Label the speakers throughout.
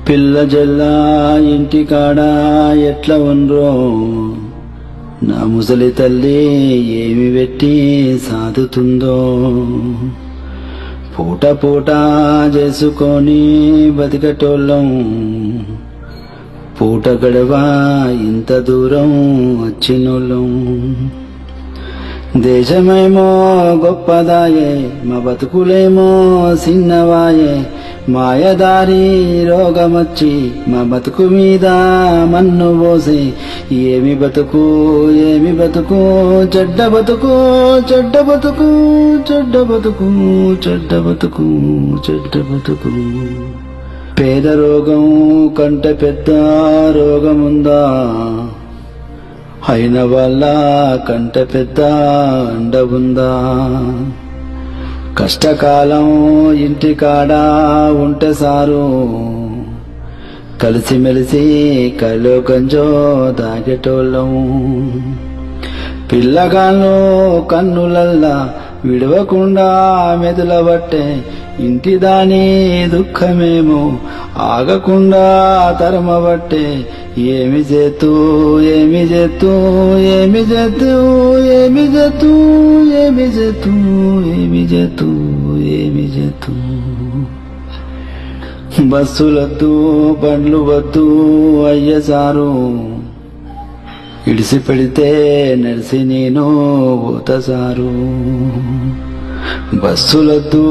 Speaker 1: పిల్ల జల్లా ఇంటికాడ ఎట్లా ఉండ్రో నా ముసలి తల్లి ఏమి పెట్టి సాదుతుందో పూట పూట చేసుకొని బతికటోళ్ళం పూట గడవా ఇంత దూరం వచ్చినోళ్ళం దేశమేమో గొప్పదాయే మా బతుకులేమో చిన్నవాయే మాయదారి రోగమొచ్చి మా బతుకు మీద మన్ను పోసి ఏమి బతుకు ఏమి బతుకు చెడ్డ బతుకు చెడ్డ బతుకు చెడ్డ బతుకు చెడ్డ బతుకు చెడ్డ బతుకు పేద రోగం కంటే పెద్ద రోగముందా అయిన వాళ్ళ కంటే పెద్ద అండ ఉందా కష్టకాలం ఇంటికాడ ఉంటే సారు కలిసిమెలిసి కల్లో గంజో దాగేటోళ్ళం పిల్లగాళ్ళు కన్నులల్లా విడవకుండా మెదులబట్టే ఇంటి దాని దుఃఖమేమో ఆగకుండా తరమబట్టే ఏమి చేతూ ఏమి చేతూ ఏమి చేతూ ఏమి చేతూ ఏమి చేతూ ఏమి చేతూ ఏమి చేతూ బస్సులొద్దు బండ్లు వద్దు అయ్యసారు ఇడిసి పెడితే నడిసి నేను పోతసారు బస్సులొద్దు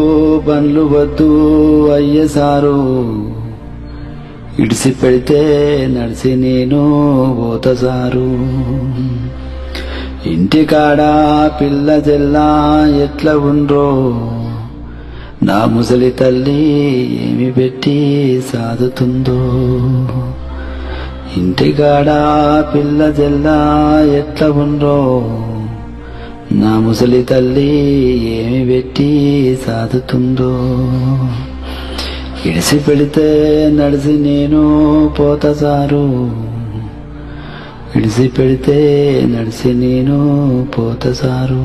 Speaker 1: బండ్లు వద్దు అయ్యసారు ఇడిసి పెడితే నడిసి నేను పోతసారు ఇంటికాడ పిల్ల జల్లా ఎట్లా ఉండ్రో నా ముసలి తల్లి ఏమి పెట్టి సాదుతుందో ఇంటికాడ పిల్ల జల్లా ఎట్లా ఉండ్రో నా ముసలి తల్లి ఏమి పెట్టి సాదుతుందో ఇడిసి పెడితే నడిసి నేను పోతసారు ఇడిసి పెడితే నడిసి నేను పోతసారు